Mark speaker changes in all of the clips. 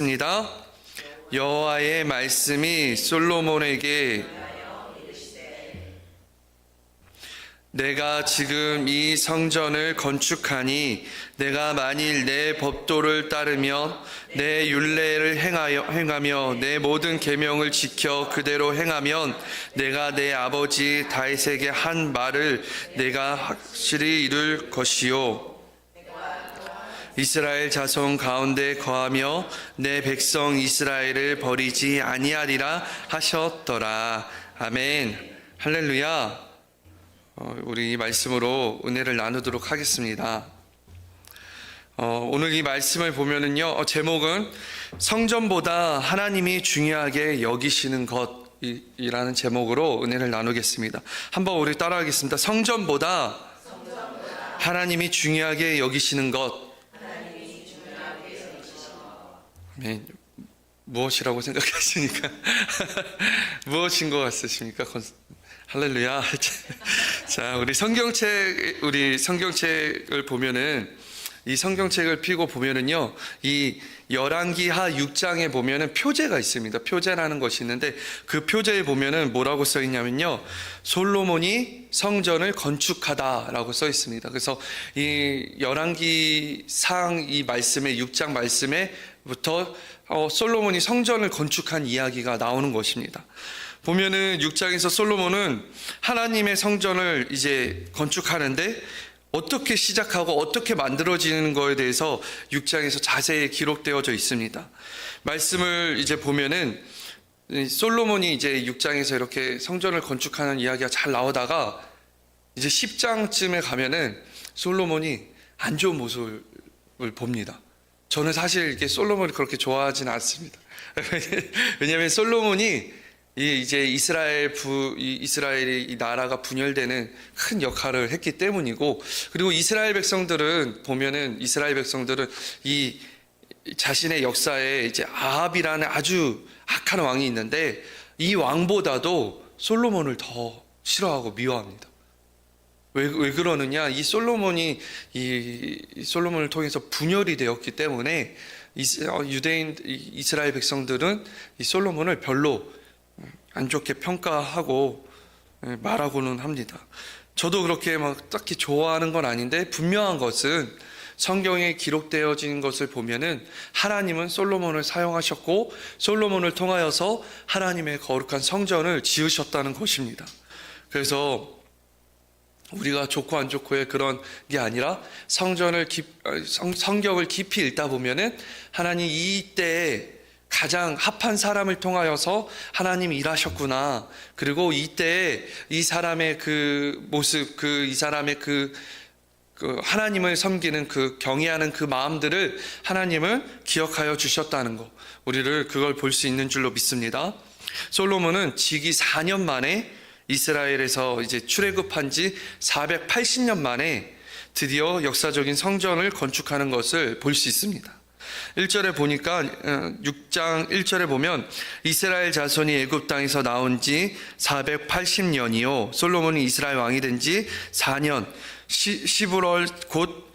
Speaker 1: 입니다. 여호와의 말씀이 솔로몬에게 내가 지금 이 성전을 건축하니 내가 만일 내 법도를 따르며 내 율례를 행하며 내 모든 계명을 지켜 그대로 행하면 내가 내 아버지 다윗에게 한 말을 내가 확실히 이룰 것이요 이스라엘 자손 가운데 거하며 내 백성 이스라엘을 버리지 아니하리라 하셨더라. 아멘. 할렐루야. 우리 이 말씀으로 은혜를 나누도록 하겠습니다. 오늘 이 말씀을 보면은요, 제목은 성전보다 하나님이 중요하게 여기시는 것이라는 제목으로 은혜를 나누겠습니다. 한번 우리 따라하겠습니다. 성전보다 하나님이 중요하게 여기시는 것. 네, 무엇이라고 생각하십니까? 무엇인 것 같으십니까? 할렐루야. 자, 우리 성경책을 보면은, 이 성경책을 펴고 보면은요, 이 열왕기하 6장에 보면은 표제가 있습니다. 표제라는 것이 있는데, 그 표제에 보면은 뭐라고 써 있냐면요, 솔로몬이 성전을 건축하다라고 써 있습니다. 그래서 이 열왕기상 이 말씀에 6장 말씀에부터 솔로몬이 성전을 건축한 이야기가 나오는 것입니다. 보면은 6장에서 솔로몬은 하나님의 성전을 이제 건축하는데 어떻게 시작하고 어떻게 만들어지는 거에 대해서 6장에서 자세히 기록되어져 있습니다. 말씀을 이제 보면은 솔로몬이 이제 6장에서 이렇게 성전을 건축하는 이야기가 잘 나오다가 이제 10장쯤에 가면은 솔로몬이 안 좋은 모습을 봅니다. 저는 사실 이렇게 솔로몬을 그렇게 좋아하지는 않습니다. 왜냐하면 솔로몬이 이제 이스라엘이 이 나라가 분열되는 큰 역할을 했기 때문이고, 그리고 이스라엘 백성들은 이 자신의 역사에 이제 아합이라는 아주 악한 왕이 있는데 이 왕보다도 솔로몬을 더 싫어하고 미워합니다. 왜 그러느냐? 이 솔로몬을 통해서 분열이 되었기 때문에 이스라엘 백성들은 이 솔로몬을 별로 안 좋게 평가하고 말하고는 합니다. 저도 그렇게 막 딱히 좋아하는 건 아닌데, 분명한 것은 성경에 기록되어진 것을 보면은 하나님은 솔로몬을 사용하셨고 솔로몬을 통하여서 하나님의 거룩한 성전을 지으셨다는 것입니다. 그래서 우리가 좋고 안 좋고의 그런 게 아니라 성경을 깊이 읽다 보면은 하나님 이때에 가장 합한 사람을 통하여서 하나님이 일하셨구나. 그리고 이때에 이 사람의 그 모습, 이 사람의 그 하나님을 섬기는 그 경외하는 그 마음들을 하나님을 기억하여 주셨다는 것. 우리를 그걸 볼 수 있는 줄로 믿습니다. 솔로몬은 즉위 4년 만에 이스라엘에서 이제 출애굽한 지 480년 만에 드디어 역사적인 성전을 건축하는 것을 볼 수 있습니다. 1절에 보니까 6장 1절에 보면 이스라엘 자손이 애굽 땅에서 나온 지 480년이요 솔로몬이 이스라엘 왕이 된 지 4년 11월 곧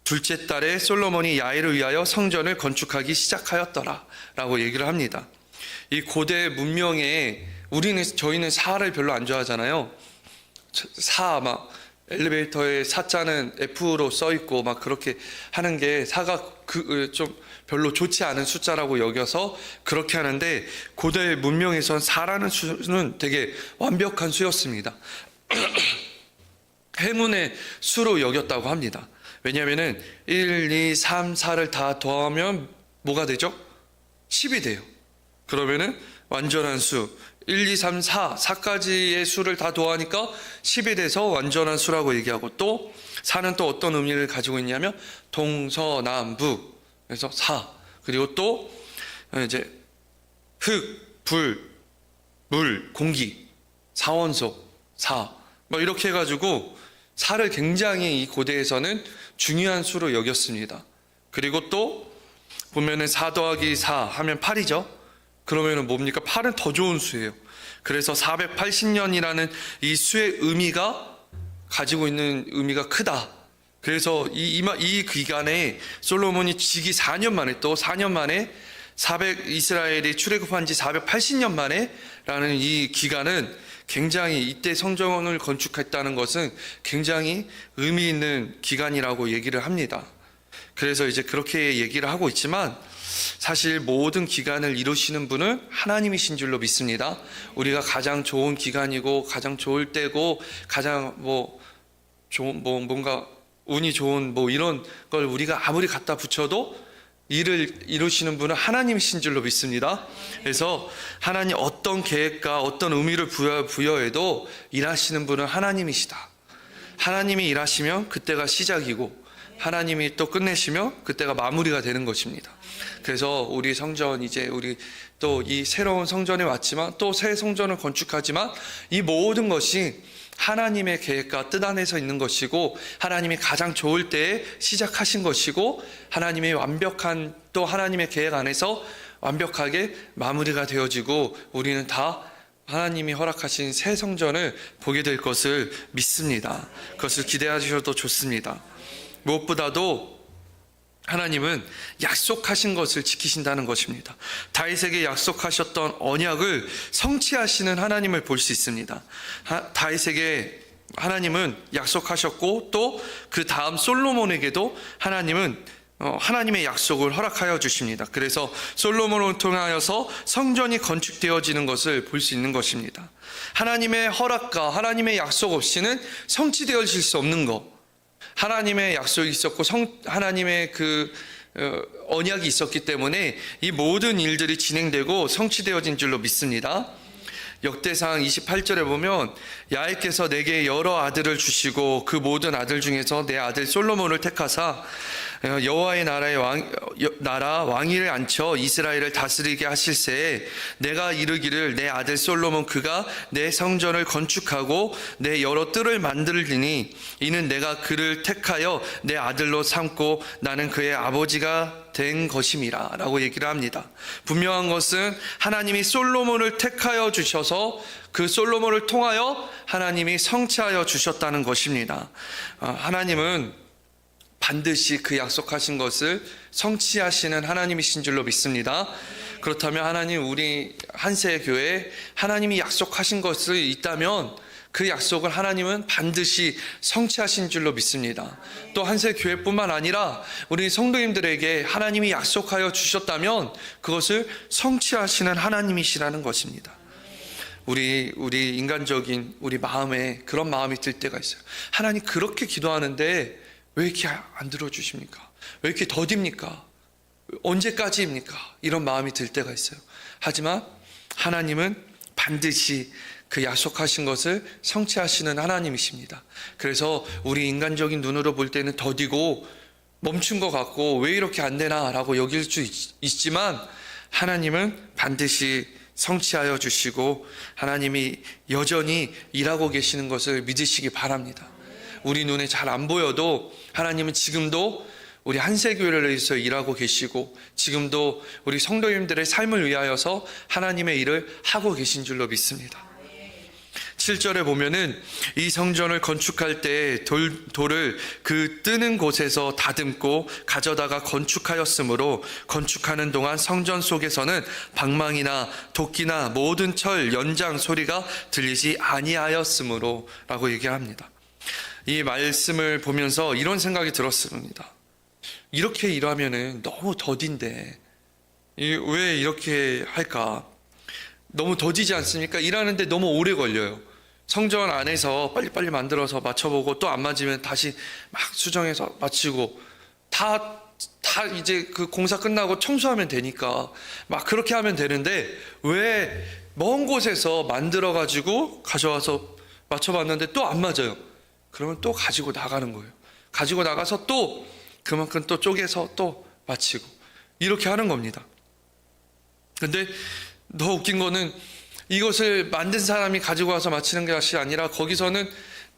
Speaker 1: 둘째 달에 솔로몬이 야훼를 위하여 성전을 건축하기 시작하였더라 라고 얘기를 합니다. 이 고대 문명에 저희는 사를 별로 안 좋아하잖아요. 막 엘리베이터에 사자는 F로 써 있고 막 그렇게 하는 게 사가 좀 별로 좋지 않은 숫자라고 여겨서 그렇게 하는데, 고대 문명에선 4라는 수는 되게 완벽한 수였습니다. 행운의 수로 여겼다고 합니다. 왜냐하면은 1, 2, 3, 4를 다 더하면 뭐가 되죠? 10이 돼요. 그러면은 완전한 수 1, 2, 3, 4가지의 수를 다 더하니까 10이 돼서 완전한 수라고 얘기하고, 또 4는 또 어떤 의미를 가지고 있냐면 동서남북, 그래서 4. 그리고 또 이제 흙, 불, 물, 공기, 사원소 4. 뭐 이렇게 해가지고 4를 굉장히 이 고대에서는 중요한 수로 여겼습니다. 그리고 또 보면은 4 더하기 4 하면 8이죠. 그러면은 뭡니까? 8은 더 좋은 수예요. 그래서 480년이라는 이 수의 의미가 가지고 있는 의미가 크다. 그래서 이 기간에 솔로몬이 즉위 4년 만에 또 4년 만에 이스라엘이 출애굽한 지 480년 만에라는 이 기간은 굉장히, 이때 성전을 건축했다는 것은 굉장히 의미 있는 기간이라고 얘기를 합니다. 그래서 이제 그렇게 얘기를 하고 있지만 사실 모든 기간을 이루시는 분은 하나님이신 줄로 믿습니다. 우리가 가장 좋은 기간이고 가장 좋을 때고 가장 뭔가 운이 좋은 이런 걸 우리가 아무리 갖다 붙여도 일을 이루시는 분은 하나님이신 줄로 믿습니다. 그래서 하나님 어떤 계획과 어떤 의미를 부여해도 일하시는 분은 하나님이시다. 하나님이 일하시면 그때가 시작이고 하나님이 또 끝내시면 그때가 마무리가 되는 것입니다. 그래서 우리 성전, 이제 우리 또 이 새로운 성전에 왔지만 또 새 성전을 건축하지만 이 모든 것이 하나님의 계획과 뜻 안에서 있는 것이고 하나님이 가장 좋을 때에 시작하신 것이고 하나님의 완벽한 또 하나님의 계획 안에서 완벽하게 마무리가 되어지고 우리는 다 하나님이 허락하신 새 성전을 보게 될 것을 믿습니다. 그것을 기대하셔도 좋습니다. 무엇보다도 하나님은 약속하신 것을 지키신다는 것입니다. 다윗에게 약속하셨던 언약을 성취하시는 하나님을 볼 수 있습니다. 다윗에게 하나님은 약속하셨고 또 그 다음 솔로몬에게도 하나님은 하나님의 약속을 허락하여 주십니다. 그래서 솔로몬을 통하여서 성전이 건축되어지는 것을 볼 수 있는 것입니다. 하나님의 허락과 하나님의 약속 없이는 성취되어질 수 없는 것, 하나님의 약속이 있었고 하나님의 그 언약이 있었기 때문에 이 모든 일들이 진행되고 성취되어진 줄로 믿습니다. 역대상 28절에 보면 야훼께서 내게 여러 아들을 주시고 그 모든 아들 중에서 내 아들 솔로몬을 택하사 여호와의 나라 왕위를 앉혀 이스라엘을 다스리게 하실새에 내가 이르기를 내 아들 솔로몬 그가 내 성전을 건축하고 내 여러 뜰을 만들리니 이는 내가 그를 택하여 내 아들로 삼고 나는 그의 아버지가 된 것임이라 라고 얘기를 합니다. 분명한 것은 하나님이 솔로몬을 택하여 주셔서 그 솔로몬을 통하여 하나님이 성취하여 주셨다는 것입니다. 하나님은 반드시 그 약속하신 것을 성취하시는 하나님이신 줄로 믿습니다. 그렇다면 하나님, 우리 한세교회에 하나님이 약속하신 것이 있다면 그 약속을 하나님은 반드시 성취하신 줄로 믿습니다. 또 한세교회뿐만 아니라 우리 성도님들에게 하나님이 약속하여 주셨다면 그것을 성취하시는 하나님이시라는 것입니다. 우리 인간적인 우리 마음에 그런 마음이 들 때가 있어요. 하나님, 그렇게 기도하는데 왜 이렇게 안 들어주십니까? 왜 이렇게 더딥니까? 언제까지입니까? 이런 마음이 들 때가 있어요. 하지만 하나님은 반드시 그 약속하신 것을 성취하시는 하나님이십니다. 그래서 우리 인간적인 눈으로 볼 때는 더디고 멈춘 것 같고 왜 이렇게 안 되나 라고 여길 수 있지만 하나님은 반드시 성취하여 주시고 하나님이 여전히 일하고 계시는 것을 믿으시기 바랍니다. 우리 눈에 잘 안 보여도 하나님은 지금도 우리 한세교회를 위해서 일하고 계시고 지금도 우리 성도님들의 삶을 위하여서 하나님의 일을 하고 계신 줄로 믿습니다. 7절에 보면은 이 성전을 건축할 때 돌을 그 뜨는 곳에서 다듬고 가져다가 건축하였으므로 건축하는 동안 성전 속에서는 방망이나 도끼나 모든 철 연장 소리가 들리지 아니하였으므로 라고 얘기합니다. 이 말씀을 보면서 이런 생각이 들었습니다. 이렇게 일하면은 너무 더딘데 왜 이렇게 할까? 너무 더디지 않습니까? 일하는데 너무 오래 걸려요. 성전 안에서 빨리빨리 만들어서 맞춰보고 또 안 맞으면 다시 막 수정해서 맞추고 다 이제 그 공사 끝나고 청소하면 되니까 막 그렇게 하면 되는데 왜 먼 곳에서 만들어가지고 가져와서 맞춰봤는데 또 안 맞아요. 그러면 또 가지고 나가는 거예요. 가지고 나가서 또 그만큼 또 쪼개서 또 맞추고 이렇게 하는 겁니다. 근데 더 웃긴 거는 이것을 만든 사람이 가지고 와서 맞추는 것이 아니라 거기서는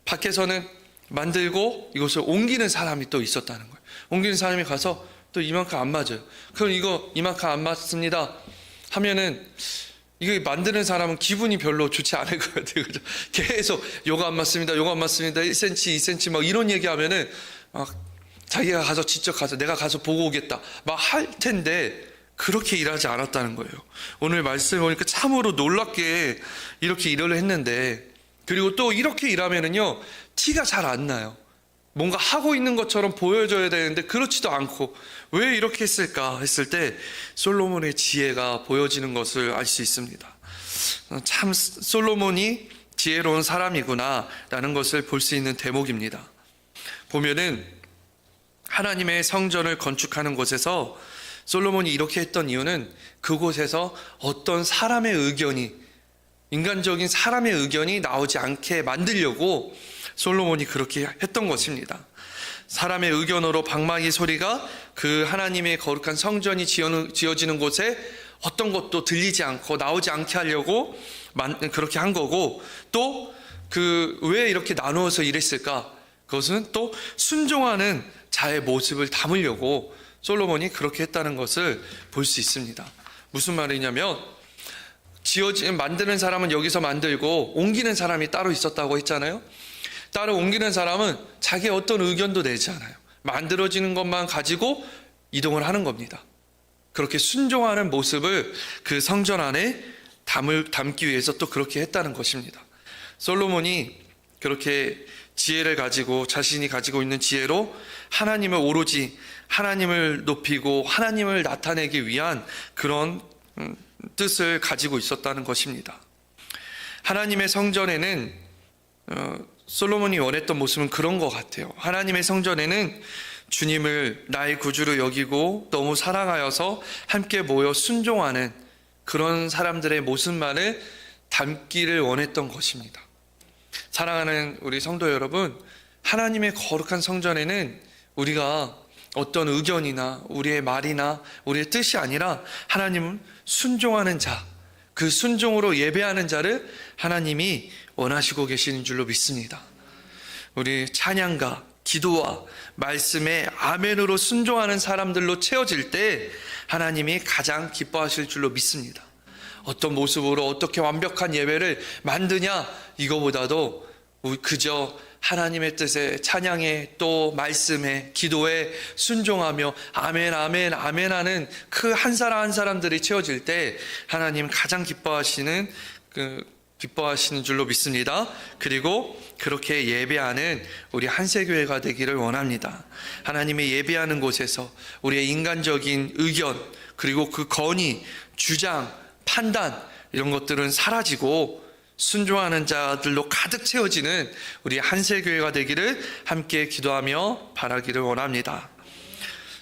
Speaker 1: 밖에서는 만들고 이것을 옮기는 사람이 또 있었다는 거예요. 옮기는 사람이 가서 또 이만큼 안 맞아요. 그럼 이거 이만큼 안 맞습니다 하면은 이거 만드는 사람은 기분이 별로 좋지 않을 것 같아요. 그죠? 계속 요거 안 맞습니다. 요거 안 맞습니다. 1cm, 2cm 막 이런 얘기하면은 막 자기가 가서 직접 가서 내가 가서 보고 오겠다 막 할 텐데 그렇게 일하지 않았다는 거예요. 오늘 말씀을 보니까 참으로 놀랍게 이렇게 일을 했는데, 그리고 또 이렇게 일하면은요 티가 잘 안 나요. 뭔가 하고 있는 것처럼 보여줘야 되는데 그렇지도 않고, 왜 이렇게 했을까 했을 때 솔로몬의 지혜가 보여지는 것을 알 수 있습니다. 참 솔로몬이 지혜로운 사람이구나 라는 것을 볼 수 있는 대목입니다. 보면은 하나님의 성전을 건축하는 곳에서 솔로몬이 이렇게 했던 이유는 그곳에서 어떤 사람의 의견이, 인간적인 사람의 의견이 나오지 않게 만들려고 솔로몬이 그렇게 했던 것입니다. 사람의 의견으로 방망이 소리가 그 하나님의 거룩한 성전이 지어지는 곳에 어떤 것도 들리지 않고 나오지 않게 하려고 그렇게 한 거고, 또 왜 이렇게 나누어서 일했을까? 그것은 또 순종하는 자의 모습을 담으려고 솔로몬이 그렇게 했다는 것을 볼 수 있습니다. 무슨 말이냐면, 만드는 사람은 여기서 만들고 옮기는 사람이 따로 있었다고 했잖아요. 따로 옮기는 사람은 자기의 어떤 의견도 내지 않아요. 만들어지는 것만 가지고 이동을 하는 겁니다. 그렇게 순종하는 모습을 그 성전 안에 담기 위해서 또 그렇게 했다는 것입니다. 솔로몬이 그렇게 지혜를 가지고, 자신이 가지고 있는 지혜로 하나님을 오로지 하나님을 높이고 하나님을 나타내기 위한 그런 뜻을 가지고 있었다는 것입니다. 하나님의 성전에는 솔로몬이 원했던 모습은 그런 것 같아요. 하나님의 성전에는 주님을 나의 구주로 여기고 너무 사랑하여서 함께 모여 순종하는 그런 사람들의 모습만을 담기를 원했던 것입니다. 사랑하는 우리 성도 여러분, 하나님의 거룩한 성전에는 우리가 어떤 의견이나 우리의 말이나 우리의 뜻이 아니라 하나님은 순종하는 자, 그 순종으로 예배하는 자를 하나님이 원하시고 계시는 줄로 믿습니다. 우리 찬양과 기도와 말씀에 아멘으로 순종하는 사람들로 채워질 때 하나님이 가장 기뻐하실 줄로 믿습니다. 어떤 모습으로 어떻게 완벽한 예배를 만드냐, 이거보다도 그저 하나님의 뜻에, 찬양에, 또 말씀에, 기도에 순종하며 아멘 아멘 아멘 하는 그 한 사람 한 사람들이 채워질 때 하나님 가장 기뻐하시는 줄로 믿습니다. 그리고 그렇게 예배하는 우리 한세교회가 되기를 원합니다. 하나님의 예배하는 곳에서 우리의 인간적인 의견, 그리고 그 건의, 주장, 판단, 이런 것들은 사라지고 순종하는 자들로 가득 채워지는 우리 한세교회가 되기를 함께 기도하며 바라기를 원합니다.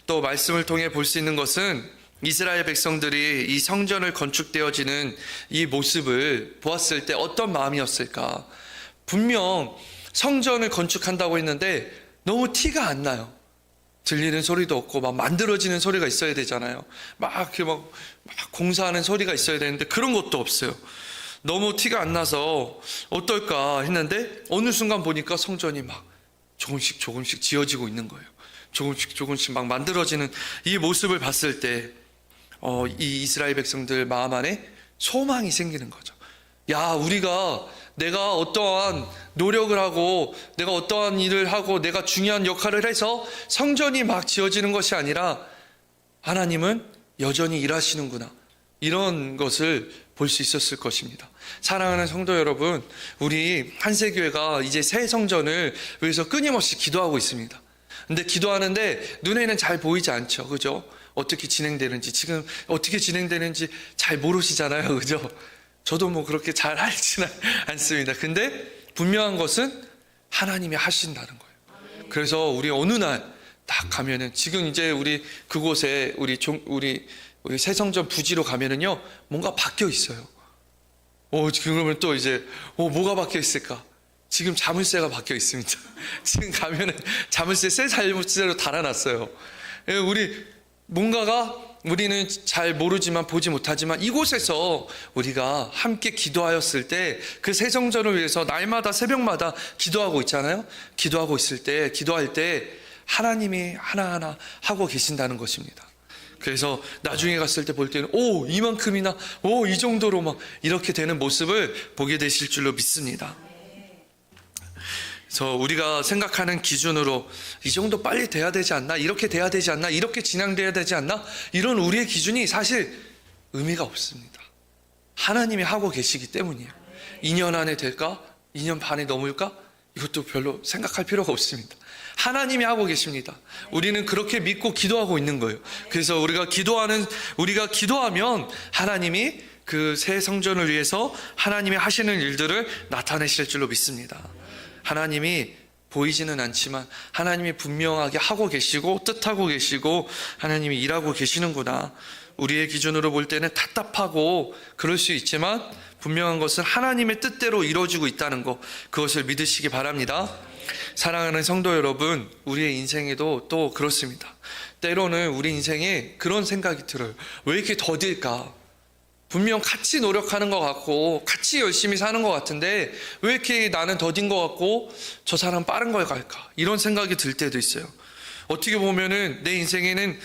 Speaker 1: 또 말씀을 통해 볼 수 있는 것은 이스라엘 백성들이 이 성전을 건축되어지는 이 모습을 보았을 때 어떤 마음이었을까? 분명 성전을 건축한다고 했는데 너무 티가 안 나요. 들리는 소리도 없고 막 만들어지는 소리가 있어야 되잖아요. 막 공사하는 소리가 있어야 되는데 그런 것도 없어요. 너무 티가 안 나서 어떨까 했는데 어느 순간 보니까 성전이 막 조금씩 지어지고 있는 거예요. 조금씩 막 만들어지는 이 모습을 봤을 때 이 이스라엘 백성들 마음 안에 소망이 생기는 거죠. 야, 내가 어떠한 노력을 하고 내가 어떠한 일을 하고 내가 중요한 역할을 해서 성전이 막 지어지는 것이 아니라 하나님은 여전히 일하시는구나, 이런 것을 볼 수 있었을 것입니다. 사랑하는 성도 여러분, 우리 한세교회가 이제 새 성전을 위해서 끊임없이 기도하고 있습니다. 근데 기도하는데 눈에는 잘 보이지 않죠, 그죠? 어떻게 진행되는지, 지금 어떻게 진행되는지 잘 모르시잖아요, 그죠? 저도 뭐 그렇게 잘 알지는 않습니다. 근데 분명한 것은 하나님이 하신다는 거예요. 그래서 우리 어느 날 딱 가면은, 지금 이제 우리 그곳에 우리 새 성전 부지로 가면은요, 뭔가 바뀌어 있어요. 그러면 또 이제 뭐가 바뀌어 있을까? 지금 자물쇠가 바뀌어 있습니다. 지금 가면은 자물쇠, 새 자물쇠로 달아놨어요. 우리는 잘 모르지만 보지 못하지만 이곳에서 우리가 함께 기도하였을 때 그 새 성전을 위해서 날마다 새벽마다 기도하고 있잖아요. 기도할 때 하나님이 하나하나 하고 계신다는 것입니다. 그래서 나중에 갔을 때 볼 때는 이만큼이나 이 정도로 막 이렇게 되는 모습을 보게 되실 줄로 믿습니다. 그래서 우리가 생각하는 기준으로 이 정도 빨리 돼야 되지 않나? 이렇게 돼야 되지 않나? 이렇게 진행돼야 되지 않나? 이런 우리의 기준이 사실 의미가 없습니다. 하나님이 하고 계시기 때문이에요. 2년 안에 될까? 2년 반에 넘을까? 이것도 별로 생각할 필요가 없습니다. 하나님이 하고 계십니다. 우리는 그렇게 믿고 기도하고 있는 거예요. 그래서 우리가 기도하면 하나님이 그 새 성전을 위해서 하나님이 하시는 일들을 나타내실 줄로 믿습니다. 하나님이 보이지는 않지만 하나님이 분명하게 하고 계시고 뜻하고 계시고 하나님이 일하고 계시는구나. 우리의 기준으로 볼 때는 답답하고 그럴 수 있지만 분명한 것은 하나님의 뜻대로 이루어지고 있다는 것, 그것을 믿으시기 바랍니다. 사랑하는 성도 여러분, 우리의 인생에도 또 그렇습니다. 때로는 우리 인생에 그런 생각이 들어요. 왜 이렇게 더딜까? 분명 같이 노력하는 것 같고 같이 열심히 사는 것 같은데 왜 이렇게 나는 더딘 것 같고 저 사람 빠른 걸 갈까? 이런 생각이 들 때도 있어요. 어떻게 보면은 내 인생에는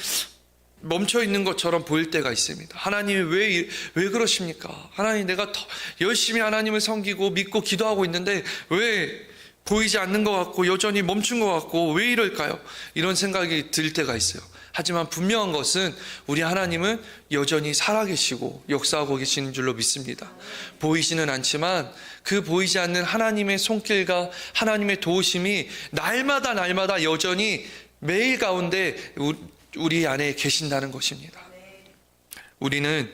Speaker 1: 멈춰 있는 것처럼 보일 때가 있습니다. 하나님이 왜 그러십니까? 하나님, 내가 더 열심히 하나님을 섬기고 믿고 기도하고 있는데 왜 보이지 않는 것 같고 여전히 멈춘 것 같고 왜 이럴까요? 이런 생각이 들 때가 있어요. 하지만 분명한 것은 우리 하나님은 여전히 살아계시고 역사하고 계시는 줄로 믿습니다. 보이지는 않지만 그 보이지 않는 하나님의 손길과 하나님의 도우심이 날마다 여전히 매일 가운데 우리 안에 계신다는 것입니다. 우리는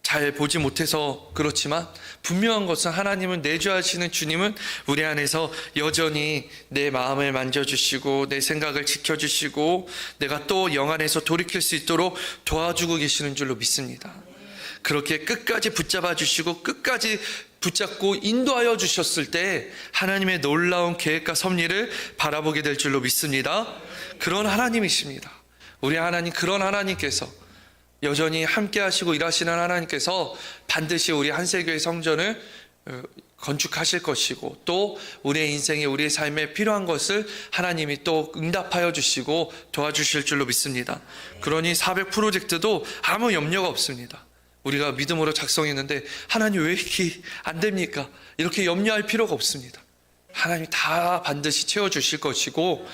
Speaker 1: 잘 보지 못해서 그렇지만 분명한 것은 하나님은 내주하시는 주님은 우리 안에서 여전히 내 마음을 만져주시고 내 생각을 지켜주시고 내가 또 영 안에서 돌이킬 수 있도록 도와주고 계시는 줄로 믿습니다. 그렇게 끝까지 붙잡아 주시고 끝까지 붙잡고 인도하여 주셨을 때 하나님의 놀라운 계획과 섭리를 바라보게 될 줄로 믿습니다. 그런 하나님이십니다. 우리 하나님, 그런 하나님께서 여전히 함께 하시고 일하시는 하나님께서 반드시 우리 한세교회 성전을 건축하실 것이고 또 우리의 인생에 우리의 삶에 필요한 것을 하나님이 또 응답하여 주시고 도와주실 줄로 믿습니다. 그러니 400 프로젝트도 아무 염려가 없습니다. 우리가 믿음으로 작성했는데 하나님 왜 이렇게 안 됩니까? 이렇게 염려할 필요가 없습니다. 하나님이 다 반드시 채워주실 것이고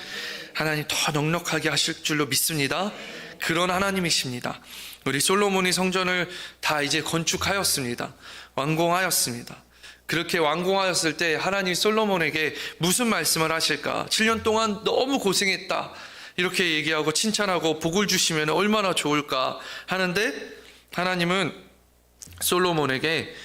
Speaker 1: 하나님 더 넉넉하게 하실 줄로 믿습니다. 그런 하나님이십니다. 우리 솔로몬이 성전을 다 이제 건축하였습니다. 완공하였습니다. 그렇게 완공하였을 때 하나님 솔로몬에게 무슨 말씀을 하실까? 7년 동안 너무 고생했다. 이렇게 얘기하고 칭찬하고 복을 주시면 얼마나 좋을까 하는데 하나님은 솔로몬에게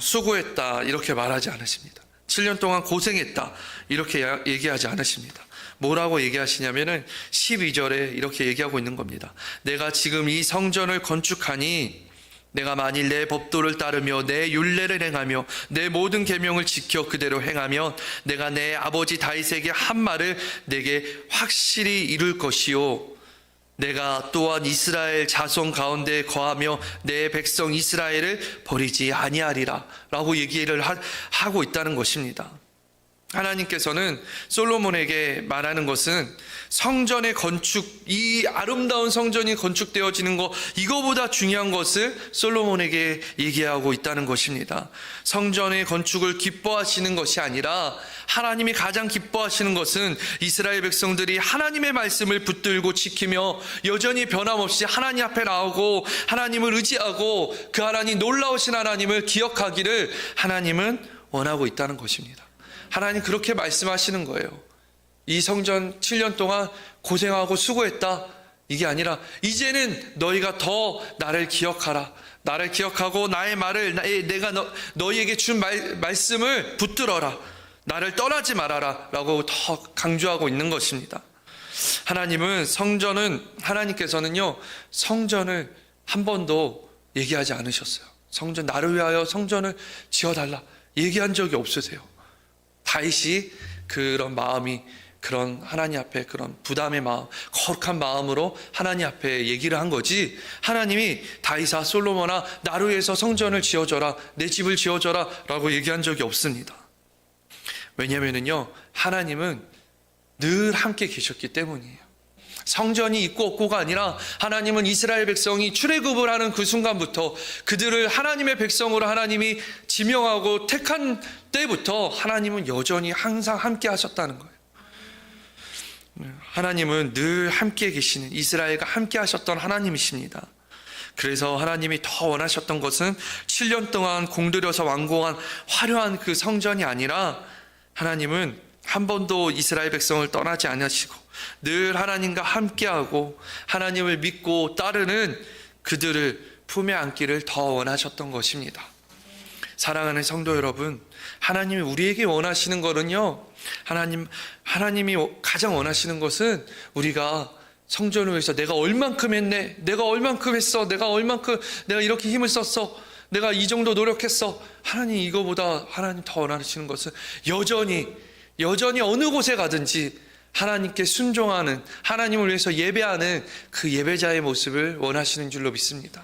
Speaker 1: 수고했다 이렇게 말하지 않으십니다. 7년 동안 고생했다 이렇게 얘기하지 않으십니다. 뭐라고 얘기하시냐면은 12절에 이렇게 얘기하고 있는 겁니다. 내가 지금 이 성전을 건축하니 내가 만일 내 법도를 따르며 내 율례를 행하며 내 모든 계명을 지켜 그대로 행하면 내가 내 아버지 다윗에게 한 말을 내게 확실히 이룰 것이요 내가 또한 이스라엘 자손 가운데 거하며 내 백성 이스라엘을 버리지 아니하리라 라고 얘기를 하고 있다는 것입니다. 하나님께서는 솔로몬에게 말하는 것은 성전의 건축, 이 아름다운 성전이 건축되어지는 것, 이거보다 중요한 것을 솔로몬에게 얘기하고 있다는 것입니다. 성전의 건축을 기뻐하시는 것이 아니라 하나님이 가장 기뻐하시는 것은 이스라엘 백성들이 하나님의 말씀을 붙들고 지키며 여전히 변함없이 하나님 앞에 나오고 하나님을 의지하고 그 하나님 놀라우신 하나님을 기억하기를 하나님은 원하고 있다는 것입니다. 하나님 그렇게 말씀하시는 거예요. 이 성전 7년 동안 고생하고 수고했다. 이게 아니라 이제는 너희가 더 나를 기억하라. 나를 기억하고 나의 말을 내가 너희에게 준 말씀을 붙들어라. 나를 떠나지 말아라 라고 더 강조하고 있는 것입니다. 하나님께서는요 성전을 한 번도 얘기하지 않으셨어요. 성전, 나를 위하여 성전을 지어달라 얘기한 적이 없으세요. 다윗이 그런 마음이 그런 하나님 앞에 그런 부담의 마음, 거룩한 마음으로 하나님 앞에 얘기를 한 거지 하나님이 다윗아 솔로몬아 나를 위해서 성전을 지어줘라 내 집을 지어줘라 라고 얘기한 적이 없습니다. 왜냐면은요 하나님은 늘 함께 계셨기 때문이에요. 성전이 있고 없고가 아니라 하나님은 이스라엘 백성이 출애굽을 하는 그 순간부터 그들을 하나님의 백성으로 하나님이 지명하고 택한 때부터 하나님은 여전히 항상 함께 하셨다는 거예요. 하나님은 늘 함께 계시는, 이스라엘과 함께 하셨던 하나님이십니다. 그래서 하나님이 더 원하셨던 것은 7년 동안 공들여서 완공한 화려한 그 성전이 아니라 하나님은 한 번도 이스라엘 백성을 떠나지 않으시고 늘 하나님과 함께하고 하나님을 믿고 따르는 그들을 품에 안기를 더 원하셨던 것입니다. 사랑하는 성도 여러분, 하나님이 우리에게 원하시는 거는요, 하나님이 가장 원하시는 것은 우리가 성전을 위해서 내가 얼만큼 했네, 내가 얼만큼 했어, 내가 이렇게 힘을 썼어, 내가 이 정도 노력했어. 하나님 이거보다 하나님 더 원하시는 것은 여전히 어느 곳에 가든지 하나님께 순종하는, 하나님을 위해서 예배하는 그 예배자의 모습을 원하시는 줄로 믿습니다.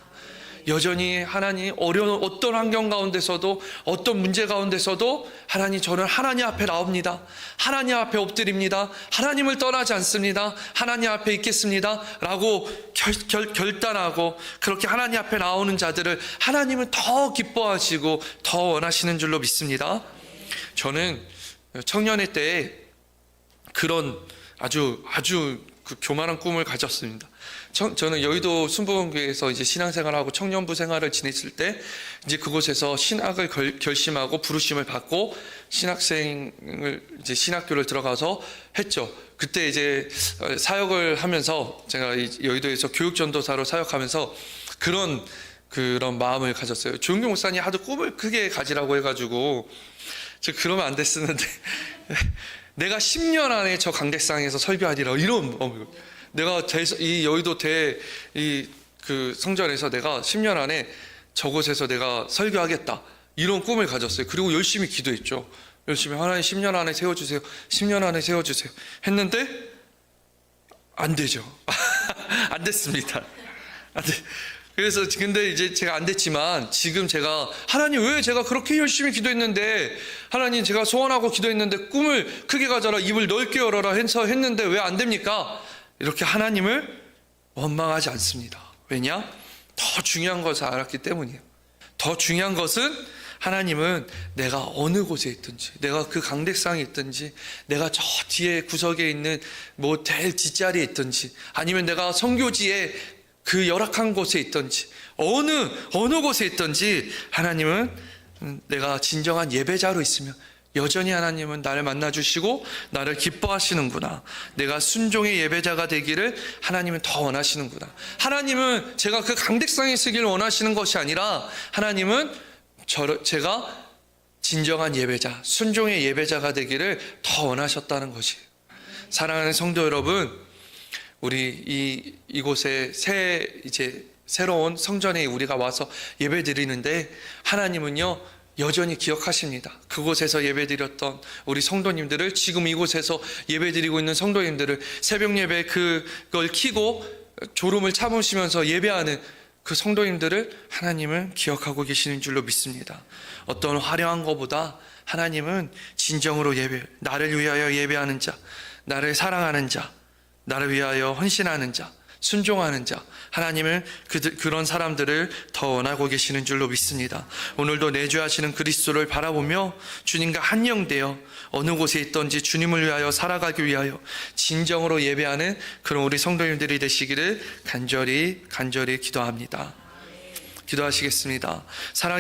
Speaker 1: 여전히 하나님 어려운 어떤 환경 가운데서도 어떤 문제 가운데서도 하나님, 저는 하나님 앞에 나옵니다. 하나님 앞에 엎드립니다. 하나님을 떠나지 않습니다. 하나님 앞에 있겠습니다 라고 결단하고 그렇게 하나님 앞에 나오는 자들을 하나님은 더 기뻐하시고 더 원하시는 줄로 믿습니다. 저는 청년의 때에 그런 아주 그 교만한 꿈을 가졌습니다. 저는 여의도 순복음교회에서 이제 신앙생활하고 청년부 생활을 지냈을 때 이제 그곳에서 신학을 결심하고 부르심을 받고 신학생을 이제 신학교를 들어가서 했죠. 그때 이제 사역을 하면서 제가 여의도에서 교육전도사로 사역하면서 그런 마음을 가졌어요. 조용규 목사님 하도 꿈을 크게 가지라고 해가지고 저 그러면 안 됐었는데 내가 10년 안에 저 강대상에서 설교하리라 이런 내가 이 여의도 그 성전에서 내가 10년 안에 저곳에서 내가 설교하겠다 이런 꿈을 가졌어요. 그리고 열심히 기도했죠. 열심히 하나님 10년 안에 세워주세요. 10년 안에 세워주세요. 했는데 안 되죠. 안 됐습니다. 안 돼. 그래서 근데 이제 제가 안 됐지만 지금 제가 하나님 왜 제가 그렇게 열심히 기도했는데 하나님 제가 소원하고 기도했는데 꿈을 크게 가져라 입을 넓게 열어라 해서 했는데 왜 안 됩니까? 이렇게 하나님을 원망하지 않습니다. 왜냐? 더 중요한 것을 알았기 때문이에요. 더 중요한 것은 하나님은 내가 어느 곳에 있든지, 내가 그 강대상에 있든지, 내가 저 뒤에 구석에 있는 모텔 뒷자리에 있든지, 아니면 내가 선교지에 그 열악한 곳에 있든지, 어느 곳에 있든지 하나님은 내가 진정한 예배자로 있으면 여전히 하나님은 나를 만나주시고 나를 기뻐하시는구나. 내가 순종의 예배자가 되기를 하나님은 더 원하시는구나. 하나님은 제가 그 강대상에 서기를 원하시는 것이 아니라 하나님은 제가 진정한 예배자, 순종의 예배자가 되기를 더 원하셨다는 것이에요. 사랑하는 성도 여러분, 우리 이곳에 새로운 성전에 우리가 와서 예배 드리는데 하나님은요 여전히 기억하십니다. 그곳에서 예배드렸던 우리 성도님들을, 지금 이곳에서 예배드리고 있는 성도님들을, 새벽 예배 그걸 켜고 졸음을 참으시면서 예배하는 그 성도님들을 하나님은 기억하고 계시는 줄로 믿습니다. 어떤 화려한 것보다 하나님은 진정으로 나를 위하여 예배하는 자, 나를 사랑하는 자, 나를 위하여 헌신하는 자, 순종하는 자, 하나님은 그런 사람들을 더 원하고 계시는 줄로 믿습니다. 오늘도 내주하시는 그리스도를 바라보며 주님과 한영되어 어느 곳에 있든지 주님을 위하여 살아가기 위하여 진정으로 예배하는 그런 우리 성도님들이 되시기를 간절히 기도합니다. 기도하시겠습니다. 사랑의